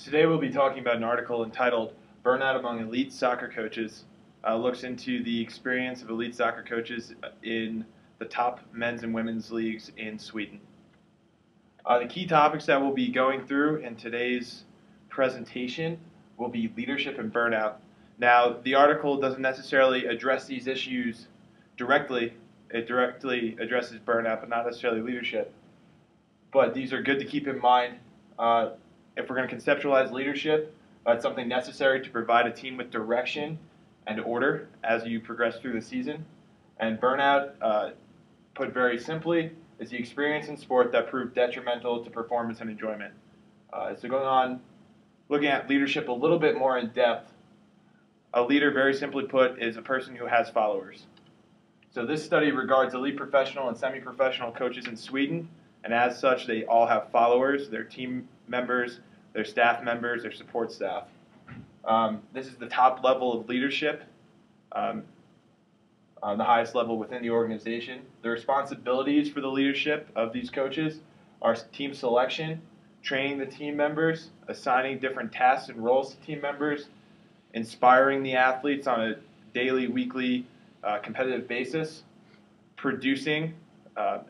Today we'll be talking about an article entitled Burnout Among Elite Soccer Coaches. Looks into the experience of elite soccer coaches in the top men's and women's leagues in Sweden. The key topics that we'll be going through in today's presentation will be leadership and burnout. Now, the article doesn't necessarily address these issues directly. It directly addresses burnout, but not necessarily leadership. But these are good to keep in mind. If we're going to conceptualize leadership, it's something necessary to provide a team with direction and order as you progress through the season. And burnout, put very simply, is the experience in sport that proved detrimental to performance and enjoyment. So going on, looking at leadership a little bit more in depth, a leader, very simply put, is a person who has followers. So this study regards elite professional and semi-professional coaches in Sweden, and as such, they all have followers, their team members, their staff members, their support staff. This is the top level of leadership, the highest level within the organization. The responsibilities for the leadership of these coaches are team selection, training the team members, assigning different tasks and roles to team members, inspiring the athletes on a daily, weekly, competitive basis, producing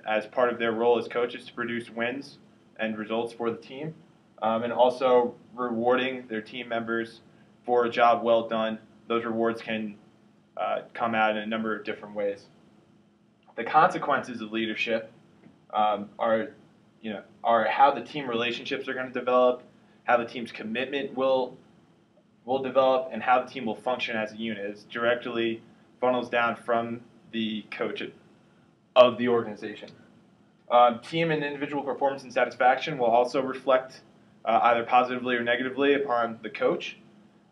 as part of their role as coaches to produce wins and results for the team, and also rewarding their team members for a job well done. Those rewards can come out in a number of different ways. The consequences of leadership are how the team relationships are going to develop, how the team's commitment will develop, and how the team will function as a unit. It directly funnels down from the coach of the organization. Team and individual performance and satisfaction will also reflect either positively or negatively upon the coach.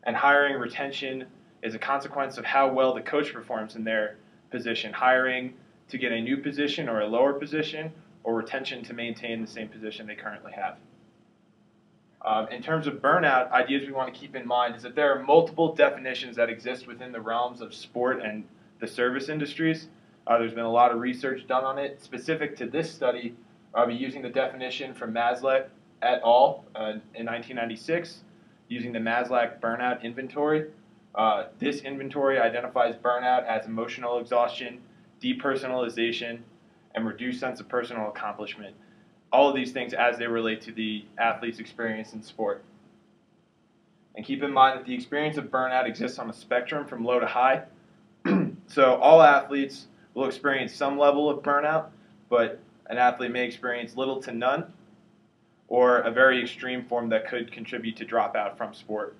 And hiring and retention is a consequence of how well the coach performs in their position. Hiring to get a new position or a lower position, or retention to maintain the same position they currently have. In terms of burnout, ideas we want to keep in mind is that there are multiple definitions that exist within the realms of sport and the service industries. There's been a lot of research done on it. Specific to this study, I'll be using the definition from Maslach et al. In 1996, using the Maslach Burnout Inventory. This inventory identifies burnout as emotional exhaustion, depersonalization, and reduced sense of personal accomplishment. All of these things as they relate to the athlete's experience in sport. And keep in mind that the experience of burnout exists on a spectrum from low to high. So all athletes will experience some level of burnout, but an athlete may experience little to none, or a very extreme form that could contribute to dropout from sport.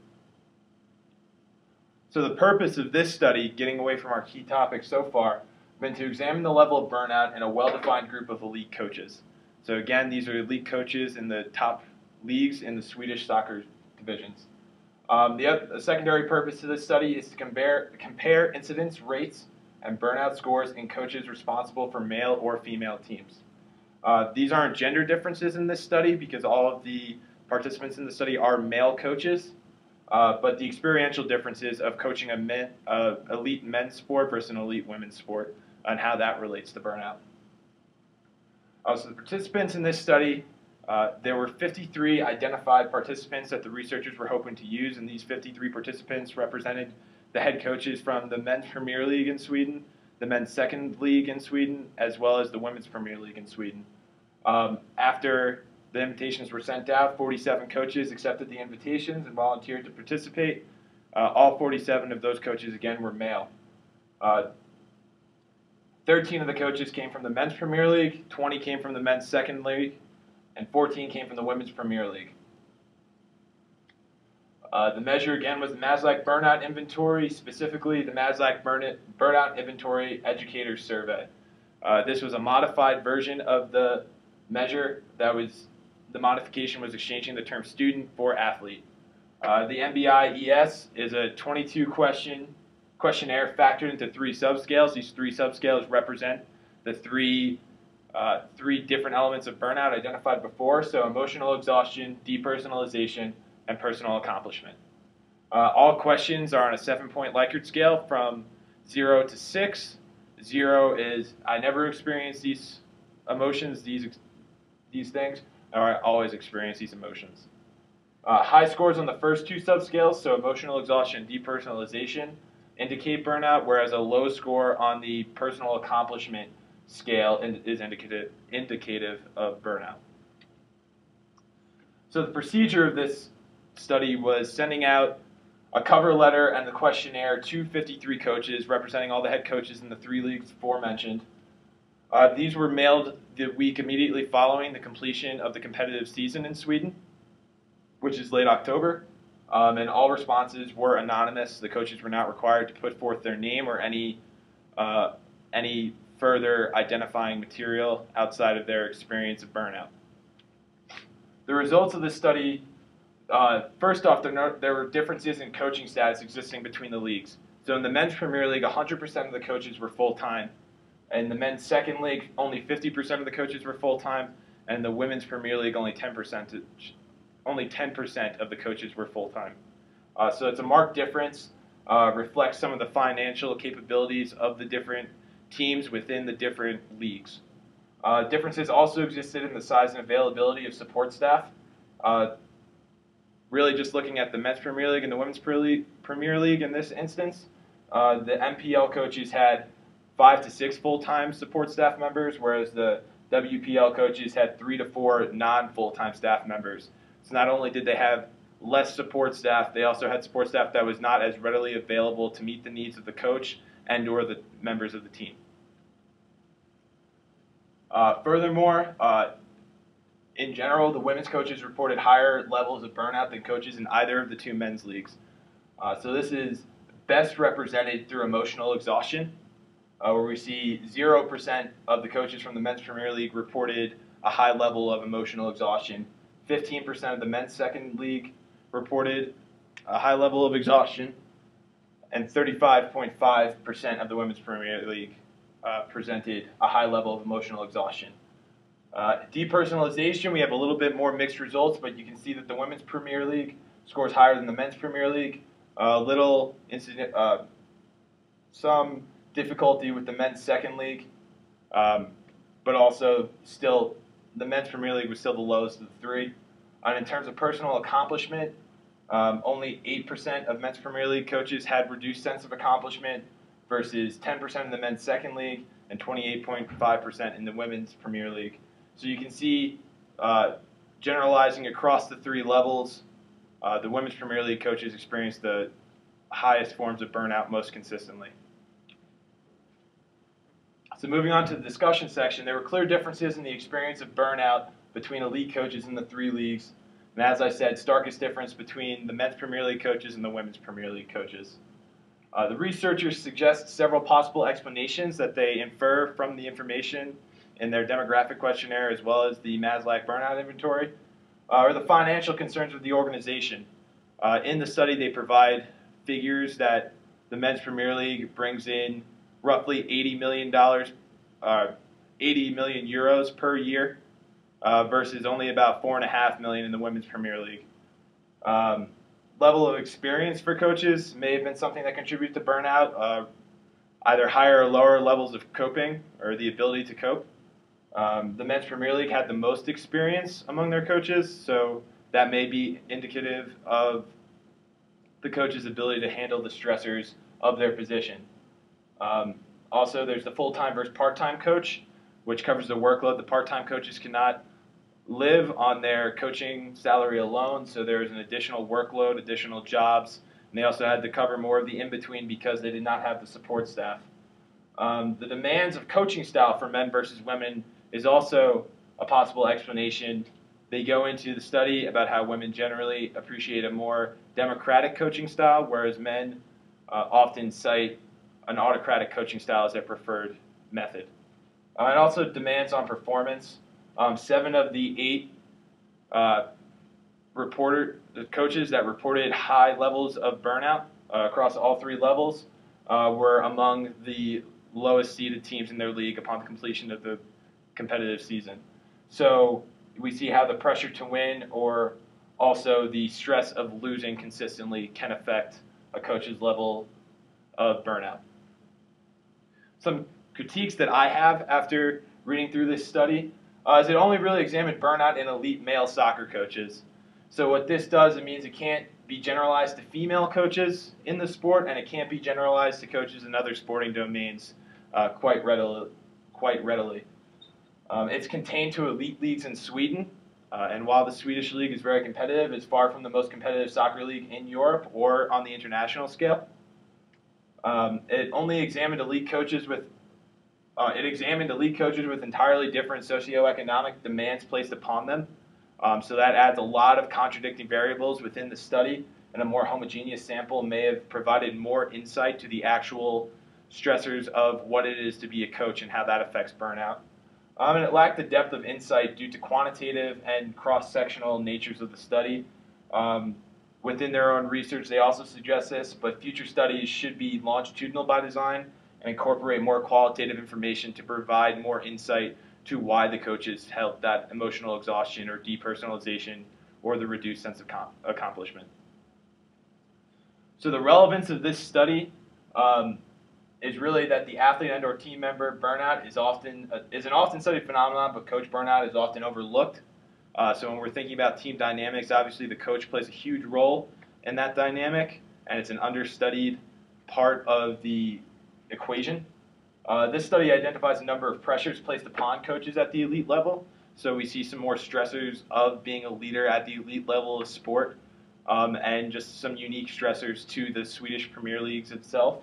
So the purpose of this study, getting away from our key topics so far, has been to examine the level of burnout in a well-defined group of elite coaches. So again, these are elite coaches in the top leagues in the Swedish soccer divisions. The secondary purpose of this study is to compare incidence rates and burnout scores in coaches responsible for male or female teams. These aren't gender differences in this study because all of the participants in the study are male coaches, but the experiential differences of coaching an elite men's sport versus an elite women's sport and how that relates to burnout. So the participants in this study, there were 53 identified participants that the researchers were hoping to use, and these 53 participants represented the head coaches from the Men's Premier League in Sweden, the Men's Second League in Sweden, as well as the Women's Premier League in Sweden. After the invitations were sent out, 47 coaches accepted the invitations and volunteered to participate. All 47 of those coaches, again, were male. 13 of the coaches came from the Men's Premier League, 20 came from the Men's Second League, and 14 came from the Women's Premier League. The measure, again, was the Maslach Burnout Inventory, specifically the Maslach Burnout Inventory Educator Survey. This was a modified version of the measure. The modification was exchanging the term student for athlete. The MBI-ES is a 22-question questionnaire factored into 3 subscales. These 3 subscales represent the three different elements of burnout identified before, so emotional exhaustion, depersonalization, and personal accomplishment. All questions are on a 7-point Likert scale from 0 to 6. 0 is I never experienced these emotions, these things, or I always experience these emotions. High scores on the first two subscales, so emotional exhaustion and depersonalization, indicate burnout, whereas a low score on the personal accomplishment scale is indicative of burnout. So the procedure of this study was sending out a cover letter and the questionnaire to 53 coaches representing all the head coaches in the 3 leagues aforementioned. These were mailed the week immediately following the completion of the competitive season in Sweden, which is late October, and all responses were anonymous. The coaches were not required to put forth their name or any further identifying material outside of their experience of burnout. The results of this study, first off, there were differences in coaching status existing between the leagues. So in the Men's Premier League, 100% of the coaches were full-time. In the Men's Second League, only 50% of the coaches were full-time. And in the Women's Premier League, only 10% of the coaches were full-time. So it's a marked difference, reflects some of the financial capabilities of the different teams within the different leagues. Differences also existed in the size and availability of support staff. Really just looking at the Men's Premier League and the Women's Premier League in this instance, the MPL coaches had 5 to 6 full-time support staff members, whereas the WPL coaches had 3 to 4 non-full-time staff members. So not only did they have less support staff, they also had support staff that was not as readily available to meet the needs of the coach and or the members of the team. Furthermore, in general, the women's coaches reported higher levels of burnout than coaches in either of the 2 men's leagues. So this is best represented through emotional exhaustion, where we see 0% of the coaches from the Men's Premier League reported a high level of emotional exhaustion. 15% of the Men's Second League reported a high level of exhaustion, and 35.5% of the Women's Premier League presented a high level of emotional exhaustion. Depersonalization, we have a little bit more mixed results, but you can see that the Women's Premier League scores higher than the Men's Premier League. Some difficulty with the Men's Second League, but also still the Men's Premier League was still the lowest of the 3. And in terms of personal accomplishment, only 8% of Men's Premier League coaches had reduced sense of accomplishment versus 10% in the Men's Second League and 28.5% in the Women's Premier League. So you can see, generalizing across the 3 levels, the Women's Premier League coaches experienced the highest forms of burnout most consistently. So moving on to the discussion section, there were clear differences in the experience of burnout between elite coaches in the 3 leagues. And as I said, starkest difference between the Men's Premier League coaches and the Women's Premier League coaches. The researchers suggest several possible explanations that they infer from the information in their demographic questionnaire as well as the Maslach burnout inventory, or the financial concerns of the organization. In the study, they provide figures that the Men's Premier League brings in roughly $80 million, 80 million euros per year, versus only about $4.5 million in the Women's Premier League. Level of experience for coaches may have been something that contributed to burnout, either higher or lower levels of coping or the ability to cope. The Men's Premier League had the most experience among their coaches, so that may be indicative of the coach's ability to handle the stressors of their position. Also, there's the full-time versus part-time coach, which covers the workload. The part-time coaches cannot live on their coaching salary alone, so there's an additional workload, additional jobs, and they also had to cover more of the in-between because they did not have the support staff. The demands of coaching style for men versus women is also a possible explanation. They go into the study about how women generally appreciate a more democratic coaching style, whereas men often cite an autocratic coaching style as their preferred method. And also demands on performance. 7 of the 8 coaches that reported high levels of burnout across all 3 levels were among the lowest seeded teams in their league upon the completion of the competitive season. So we see how the pressure to win or also the stress of losing consistently can affect a coach's level of burnout. Some critiques that I have after reading through this study is it only really examined burnout in elite male soccer coaches. So what this does, it means it can't be generalized to female coaches in the sport, and it can't be generalized to coaches in other sporting domains quite readily. It's contained to elite leagues in Sweden, and while the Swedish league is very competitive, it's far from the most competitive soccer league in Europe or on the international scale. It only examined elite coaches with entirely different socioeconomic demands placed upon them. So that adds a lot of contradicting variables within the study, and a more homogeneous sample may have provided more insight to the actual stressors of what it is to be a coach and how that affects burnout. And it lacked the depth of insight due to quantitative and cross-sectional natures of the study. Within their own research, they also suggest this, but future studies should be longitudinal by design and incorporate more qualitative information to provide more insight to why the coaches felt that emotional exhaustion or depersonalization or the reduced sense of accomplishment. So the relevance of this study is really that the athlete and/or team member burnout is an often studied phenomenon, but coach burnout is often overlooked. So when we're thinking about team dynamics, obviously the coach plays a huge role in that dynamic, and it's an understudied part of the equation. This study identifies a number of pressures placed upon coaches at the elite level. So we see some more stressors of being a leader at the elite level of sport, and just some unique stressors to the Swedish Premier Leagues itself.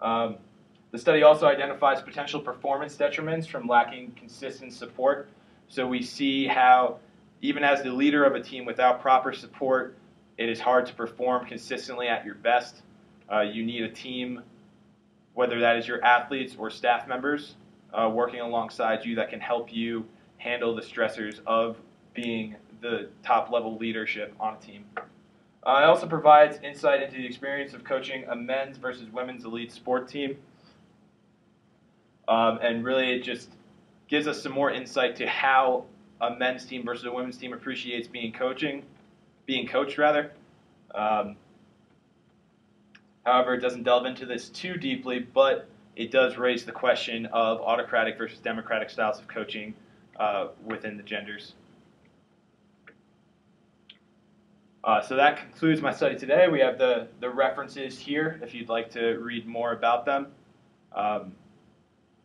The study also identifies potential performance detriments from lacking consistent support. So we see how, even as the leader of a team without proper support, it is hard to perform consistently at your best. You need a team, whether that is your athletes or staff members, working alongside you that can help you handle the stressors of being the top-level leadership on a team. It also provides insight into the experience of coaching a men's versus women's elite sport team. And really it just gives us some more insight to how a men's team versus a women's team appreciates being coached. However, it doesn't delve into this too deeply, but it does raise the question of autocratic versus democratic styles of coaching within the genders. So that concludes my study today. We have the references here if you'd like to read more about them.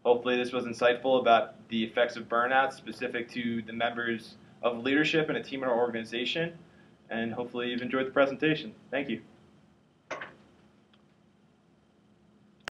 Hopefully this was insightful about the effects of burnout specific to the members of leadership in a team or organization, and hopefully you've enjoyed the presentation. Thank you.